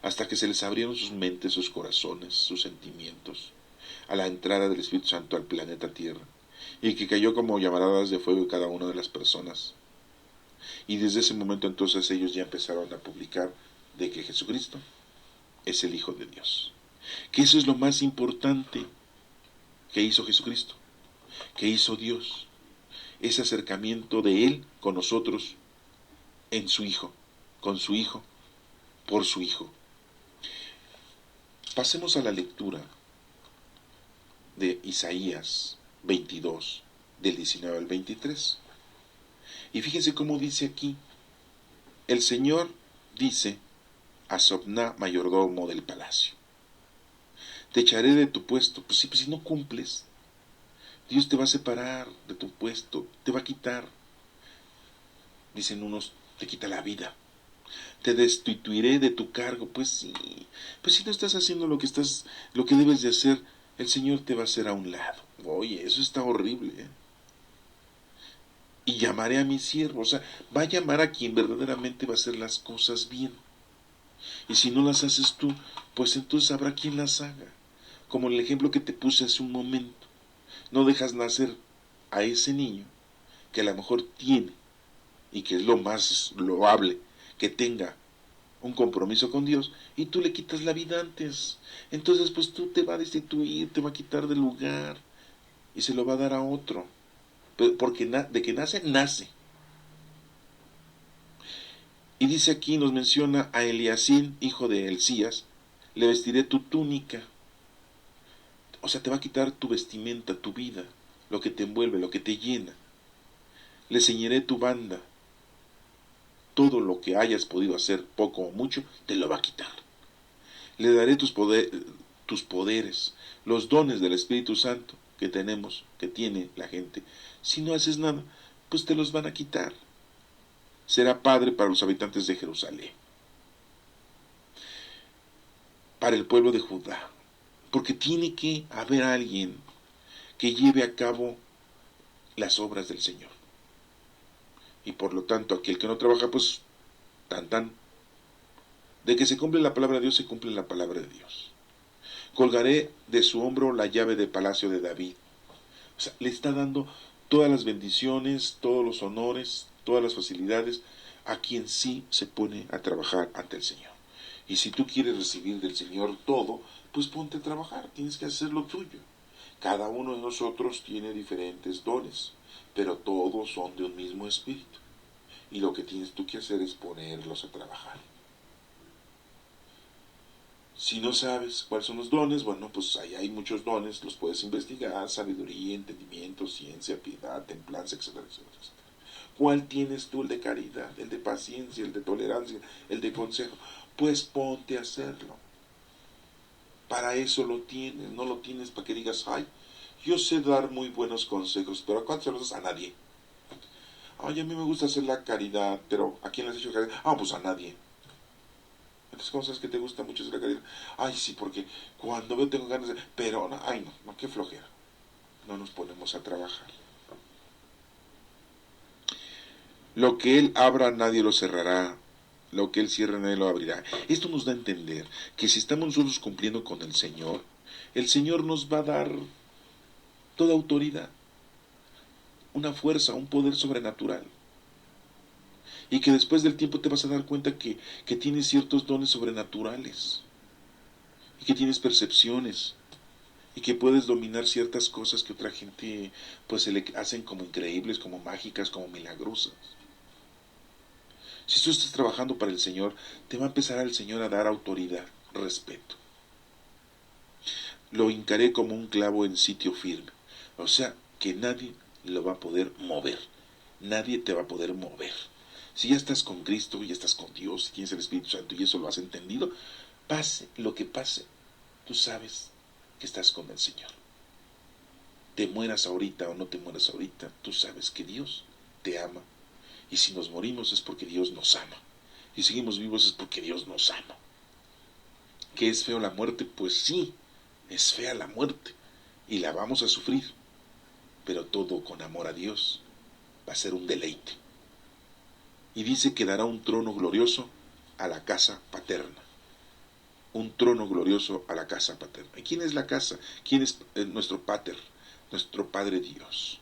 Hasta que se les abrieron sus mentes, sus corazones, sus sentimientos, a la entrada del Espíritu Santo al planeta Tierra, y que cayó como llamaradas de fuego en cada una de las personas. Y desde ese momento entonces ellos ya empezaron a publicar de que Jesucristo es el Hijo de Dios. Que eso es lo más importante que hizo Jesucristo, que hizo Dios. Ese acercamiento de Él con nosotros en su Hijo, con su Hijo, por su Hijo. Pasemos a la lectura de Isaías 22, del 19 al 23. Y fíjense cómo dice aquí, el Señor dice a Sobná, mayordomo del palacio, te echaré de tu puesto. Pues si no cumples, Dios te va a separar de tu puesto, te va a quitar. Dicen unos, te quita la vida. Te destituiré de tu cargo. Pues sí, pues si no estás haciendo lo que debes de hacer, el Señor te va a hacer a un lado. Oye, eso está horrible, ¿eh? Y llamaré a mi siervo, o sea, va a llamar a quien verdaderamente va a hacer las cosas bien. Y si no las haces tú, pues entonces habrá quien las haga. Como el ejemplo que te puse hace un momento. No dejas nacer a ese niño que a lo mejor tiene, y que es lo más loable, que tenga un compromiso con Dios, y tú le quitas la vida antes. Entonces pues tú te va a destituir, te va a quitar del lugar, y se lo va a dar a otro. Porque de que nace, nace. Y dice aquí, nos menciona a Eliasín, hijo de Elías, le vestiré tu túnica. O sea, te va a quitar tu vestimenta, tu vida, lo que te envuelve, lo que te llena. Le ceñiré tu banda. Todo lo que hayas podido hacer, poco o mucho, te lo va a quitar. Le daré tus poderes, los dones del Espíritu Santo que tenemos, que tiene la gente. Si no haces nada, pues te los van a quitar. Será padre para los habitantes de Jerusalén, para el pueblo de Judá, porque tiene que haber alguien que lleve a cabo las obras del Señor. Y por lo tanto, aquel que no trabaja, pues, tan. De que se cumple la palabra de Dios, se cumple la palabra de Dios. Colgaré de su hombro la llave del palacio de David. O sea, le está dando todas las bendiciones, todos los honores, todas las facilidades a quien sí se pone a trabajar ante el Señor. Y si tú quieres recibir del Señor todo, pues ponte a trabajar, tienes que hacer lo tuyo. Cada uno de nosotros tiene diferentes dones, pero todos son de un mismo espíritu. Y lo que tienes tú que hacer es ponerlos a trabajar. Si no sabes cuáles son los dones, bueno, pues ahí hay muchos dones, los puedes investigar: sabiduría, entendimiento, ciencia, piedad, templanza, etcétera, etcétera, etcétera. ¿Cuál tienes tú? El de caridad, el de paciencia, el de tolerancia, el de consejo. Pues ponte a hacerlo. Para eso lo tienes, no lo tienes para que digas, ay, yo sé dar muy buenos consejos, pero ¿a cuántos se los das? A nadie. Ay, a mí me gusta hacer la caridad, pero ¿a quién le has hecho caridad? Ah, pues a nadie. Entonces, ¿cómo sabes que te gusta mucho hacer la caridad? Ay, sí, porque cuando veo tengo ganas de... Pero, no, ay, no, qué flojera. No nos ponemos a trabajar. Lo que Él abra, nadie lo cerrará. Lo que Él cierra, nadie lo abrirá. Esto nos da a entender que si estamos nosotros cumpliendo con el Señor nos va a dar toda autoridad, una fuerza, un poder sobrenatural. Y que después del tiempo te vas a dar cuenta que tienes ciertos dones sobrenaturales. Y que tienes percepciones. Y que puedes dominar ciertas cosas que otra gente pues se le hacen como increíbles, como mágicas, como milagrosas. Si tú estás trabajando para el Señor, te va a empezar el Señor a dar autoridad, respeto. Lo hincaré como un clavo en sitio firme. O sea, que nadie lo va a poder mover. Nadie te va a poder mover. Si ya estás con Cristo, ya estás con Dios, tienes el Espíritu Santo y eso lo has entendido, pase lo que pase, tú sabes que estás con el Señor. Te mueras ahorita o no te mueras ahorita, tú sabes que Dios te ama. Y si nos morimos es porque Dios nos ama. Y seguimos vivos es porque Dios nos ama. ¿Que es feo la muerte? Pues sí, es fea la muerte. Y la vamos a sufrir. Pero todo con amor a Dios va a ser un deleite. Y dice que dará un trono glorioso a la casa paterna. Un trono glorioso a la casa paterna. ¿Y quién es la casa? ¿Quién es nuestro pater? Nuestro Padre Dios.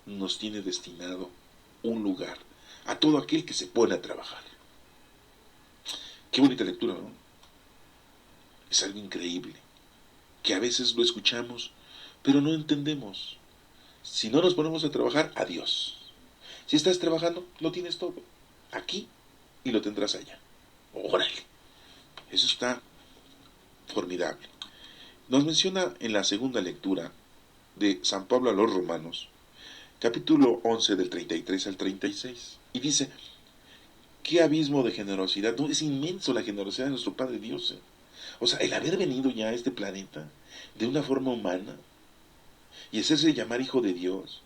Nos tiene destinado un lugar a todo aquel que se pone a trabajar. Qué bonita lectura, ¿no? Es algo increíble, que a veces lo escuchamos, pero no entendemos. Si no nos ponemos a trabajar, adiós. Si estás trabajando, lo tienes todo aquí y lo tendrás allá. Órale, eso está formidable. Nos menciona en la segunda lectura de San Pablo a los Romanos, capítulo 11 del 33 al 36, y dice, qué abismo de generosidad, no, es inmenso la generosidad de nuestro Padre Dios. O sea, el haber venido ya a este planeta de una forma humana y hacerse llamar hijo de Dios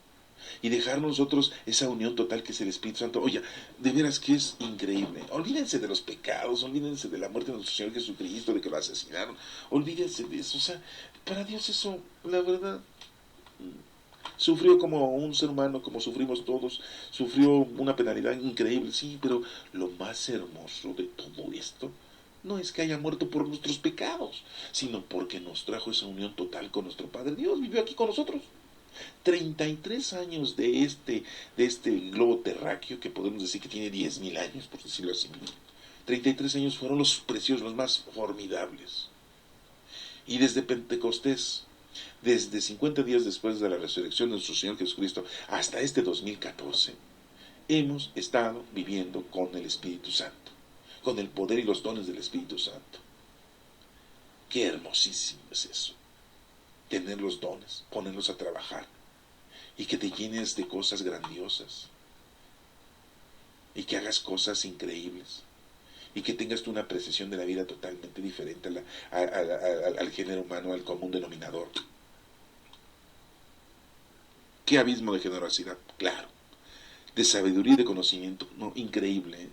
y dejar nosotros esa unión total que es el Espíritu Santo. Oye, de veras que es increíble. Olvídense de los pecados, olvídense de la muerte de nuestro Señor Jesucristo, de que lo asesinaron, olvídense de eso. O sea, para Dios eso, la verdad, sufrió como un ser humano, como sufrimos todos, sufrió una penalidad increíble, sí, pero lo más hermoso de todo esto no es que haya muerto por nuestros pecados, sino porque nos trajo esa unión total con nuestro Padre Dios, vivió aquí con nosotros. 33 años de este globo terráqueo, que podemos decir que tiene 10.000 años, por decirlo así. 33 años fueron los preciosos, los más formidables. Y desde Pentecostés, desde 50 días después de la resurrección de nuestro Señor Jesucristo hasta este 2014, hemos estado viviendo con el Espíritu Santo, con el poder y los dones del Espíritu Santo. Qué hermosísimo es eso, tener los dones, ponerlos a trabajar, y que te llenes de cosas grandiosas, y que hagas cosas increíbles, y que tengas tú una apreciación de la vida totalmente diferente al género humano, al común denominador. Qué abismo de generosidad, claro, de sabiduría y de conocimiento, no, increíble, ¿eh?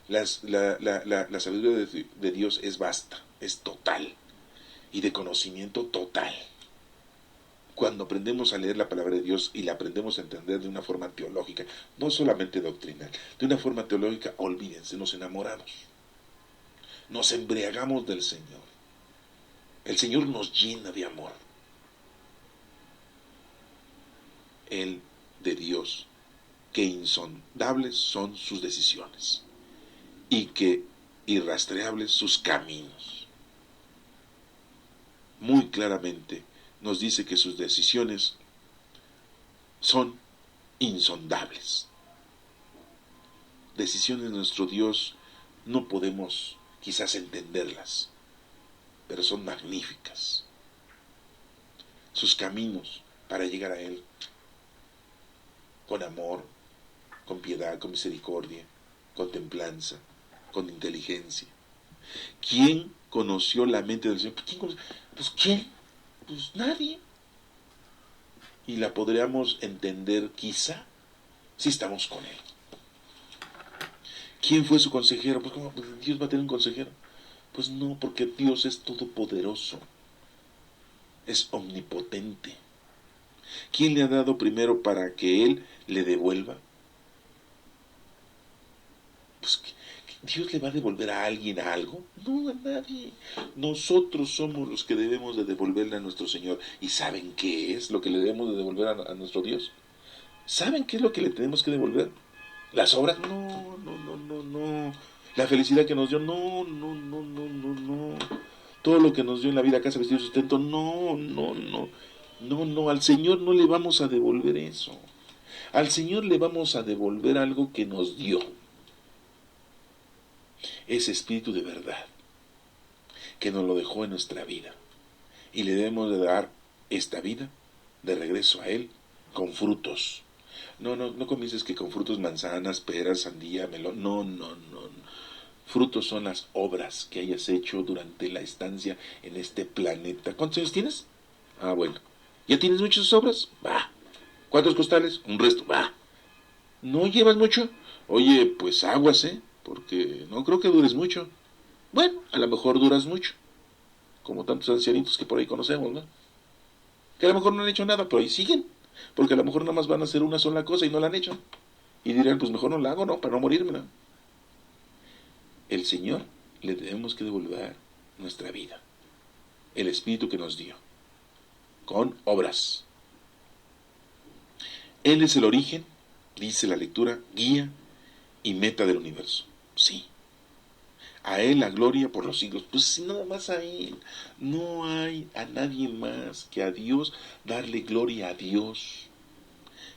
La sabiduría de Dios es vasta, es total, y de conocimiento total. Cuando aprendemos a leer la palabra de Dios y la aprendemos a entender de una forma teológica, no solamente doctrinal, de una forma teológica, olvídense, nos enamoramos, nos embriagamos del Señor. El Señor nos llena de amor. El de Dios, que insondables son sus decisiones y que irrastreables sus caminos. Muy claramente nos dice que sus decisiones son insondables. Decisiones de nuestro Dios no podemos quizás entenderlas, pero son magníficas. Sus caminos para llegar a Él, con amor, con piedad, con misericordia, con templanza, con inteligencia. ¿Quién conoció la mente del Señor? ¿Quién conoció? Pues ¿quién? Pues nadie. Y la podríamos entender quizá si estamos con Él. ¿Quién fue su consejero? Pues ¿cómo Dios va a tener un consejero? Pues no, porque Dios es todopoderoso, es omnipotente. ¿Quién le ha dado primero para que Él le devuelva? Pues ¿Dios le va a devolver a alguien algo? No, a nadie. Nosotros somos los que debemos de devolverle a nuestro Señor. ¿Y saben qué es lo que le debemos de devolver a nuestro Dios? ¿Saben qué es lo que le tenemos que devolver? ¿Las obras? No, no, no, no, no. ¿La felicidad que nos dio? No, no, no, no, no, no. Todo lo que nos dio en la vida, casa, vestido, sustento? No, no, no. No, no, al Señor no le vamos a devolver eso. Al Señor le vamos a devolver algo que nos dio. Ese espíritu de verdad que nos lo dejó en nuestra vida. Y le debemos de dar esta vida de regreso a Él con frutos. No, no, no comiences que con frutos manzanas, peras, sandía, melón. No, no, no. Frutos son las obras que hayas hecho durante la estancia en este planeta. ¿Cuántos años tienes? Ah, bueno. ¿Ya tienes muchas obras? Va. ¿Cuántos costales? Un resto. Va. ¿No llevas mucho? Oye, pues aguas, ¿eh? Porque no creo que dures mucho. Bueno, a lo mejor duras mucho. Como tantos ancianitos que por ahí conocemos, ¿no? Que a lo mejor no han hecho nada, pero ahí siguen. Porque a lo mejor nada más van a hacer una sola cosa y no la han hecho. Y dirán, pues mejor no la hago, ¿no? Para no morirme, ¿no? El Señor le debemos que devolver nuestra vida. El Espíritu que nos dio. Con obras. Él es el origen dice la lectura, guía y meta del universo. Sí. A Él la gloria por los siglos. Pues nada más a Él. No hay a nadie más que a Dios darle gloria a Dios.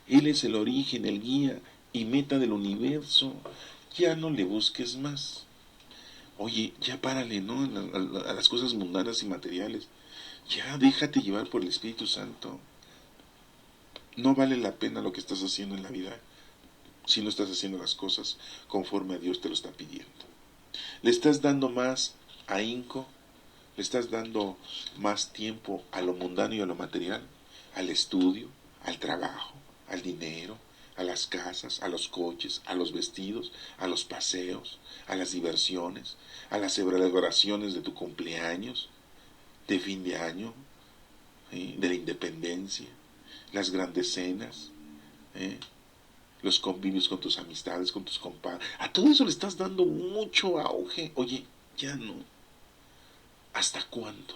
Él es el origen, el guía y meta del universo. Ya no le busques más. Oye, ya párale, ¿no? A las cosas mundanas y materiales. Ya déjate llevar por el Espíritu Santo. No vale la pena lo que estás haciendo en la vida si no estás haciendo las cosas conforme a Dios te lo está pidiendo. Le estás dando más ahínco, le estás dando más tiempo a lo mundano y a lo material, al estudio, al trabajo, al dinero, a las casas, a los coches, a los vestidos, a los paseos, a las diversiones, a las celebraciones de tu cumpleaños, de fin de año, de la independencia, las grandes cenas, los convivios con tus amistades, con tus compadres. A todo eso le estás dando mucho auge. Oye, ya no. ¿Hasta cuándo?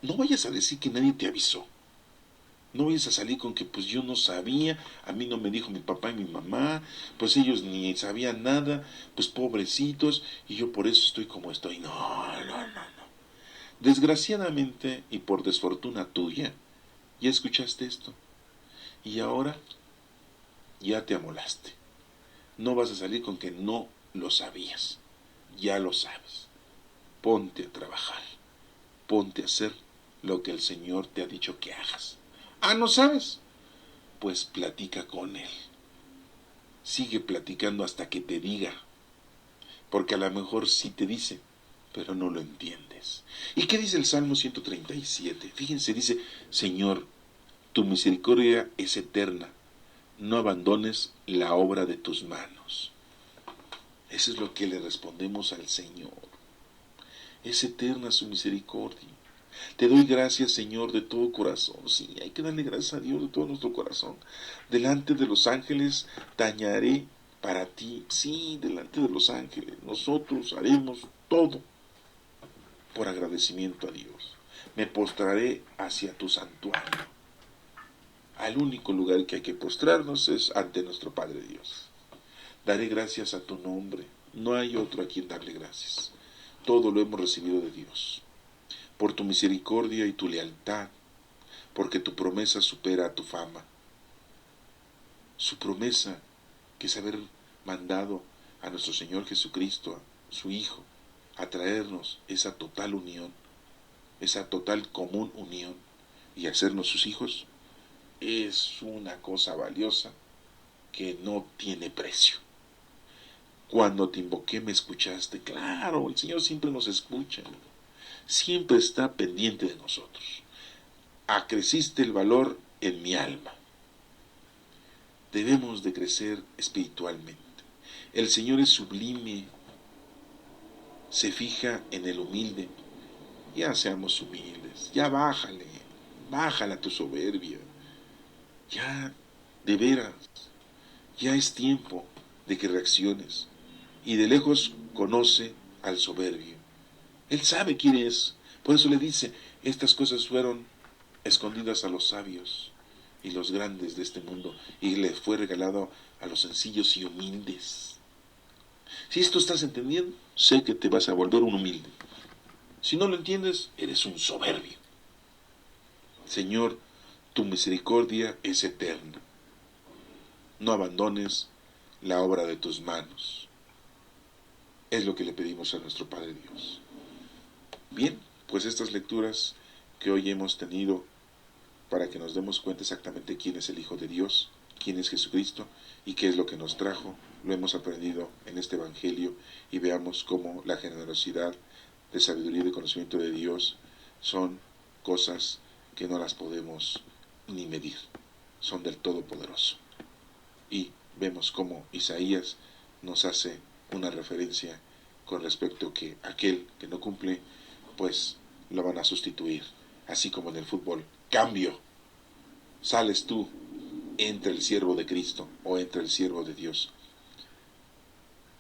No vayas a decir que nadie te avisó. No vayas a salir con que pues yo no sabía, a mí no me dijo mi papá y mi mamá, pues ellos ni sabían nada, pues pobrecitos, y yo por eso estoy como estoy. No, no, no, no. Desgraciadamente y por desfortuna tuya, ya escuchaste esto. Y ahora ya te amolaste. No vas a salir con que no lo sabías. Ya lo sabes. Ponte a trabajar. Ponte a hacer lo que el Señor te ha dicho que hagas. Ah, ¿no sabes? Pues platica con Él. Sigue platicando hasta que te diga. Porque a lo mejor sí te dice, pero no lo entiendes. ¿Y qué dice el Salmo 137? Fíjense, dice, Señor, tu misericordia es eterna. No abandones la obra de tus manos. Eso es lo que le respondemos al Señor. Es eterna su misericordia. Te doy gracias, Señor, de todo corazón. Sí, hay que darle gracias a Dios de todo nuestro corazón. Delante de los ángeles tañaré para ti. Sí, delante de los ángeles. Nosotros haremos todo por agradecimiento a Dios. Me postraré hacia tu santuario. Al único lugar que hay que postrarnos es ante nuestro Padre Dios. Daré gracias a tu nombre. No hay otro a quien darle gracias. Todo lo hemos recibido de Dios. Por tu misericordia y tu lealtad, porque tu promesa supera a tu fama. Su promesa, que es haber mandado a nuestro Señor Jesucristo, a su Hijo, a traernos esa total unión, esa total común unión, y hacernos sus hijos, es una cosa valiosa que no tiene precio. Cuando te invoqué me escuchaste. Claro, el Señor siempre nos escucha, siempre está pendiente de nosotros. Acreciste el valor en mi alma. Debemos de crecer espiritualmente. El Señor es sublime, se fija en el humilde. Ya seamos humildes, ya bájala tu soberbia. Ya, de veras, ya es tiempo de que reacciones. Y de lejos conoce al soberbio. Él sabe quién es. Por eso le dice, estas cosas fueron escondidas a los sabios y los grandes de este mundo, y le fue regalado a los sencillos y humildes. Si esto estás entendiendo, sé que te vas a volver un humilde. Si no lo entiendes, eres un soberbio. Señor, tu misericordia es eterna. No abandones la obra de tus manos. Es lo que le pedimos a nuestro Padre Dios. Bien, pues estas lecturas que hoy hemos tenido para que nos demos cuenta exactamente quién es el Hijo de Dios, quién es Jesucristo y qué es lo que nos trajo, lo hemos aprendido en este Evangelio, y veamos cómo la generosidad de sabiduría y de conocimiento de Dios son cosas que no las podemos ni medir, son del Todopoderoso. Y vemos cómo Isaías nos hace una referencia con respecto a que aquel que no cumple, pues lo van a sustituir, así como en el fútbol. Cambio, sales tú, entra el siervo de Cristo o entra el siervo de Dios,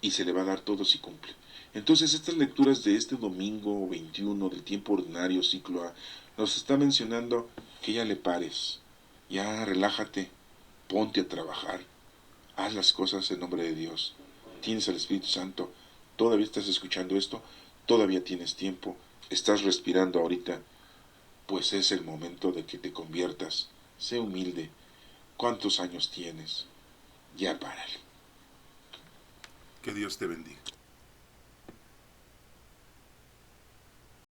y se le va a dar todo si cumple. Entonces estas lecturas de este domingo 21 del tiempo ordinario, ciclo A, nos está mencionando que ya le pares, ya relájate, ponte a trabajar, Haz las cosas en nombre de Dios. Tienes al Espíritu Santo. Todavía estás escuchando esto. Todavía tienes tiempo. Estás respirando ahorita. Pues es el momento de que te conviertas. Sé humilde. ¿Cuántos años tienes? Ya párale. Que Dios te bendiga.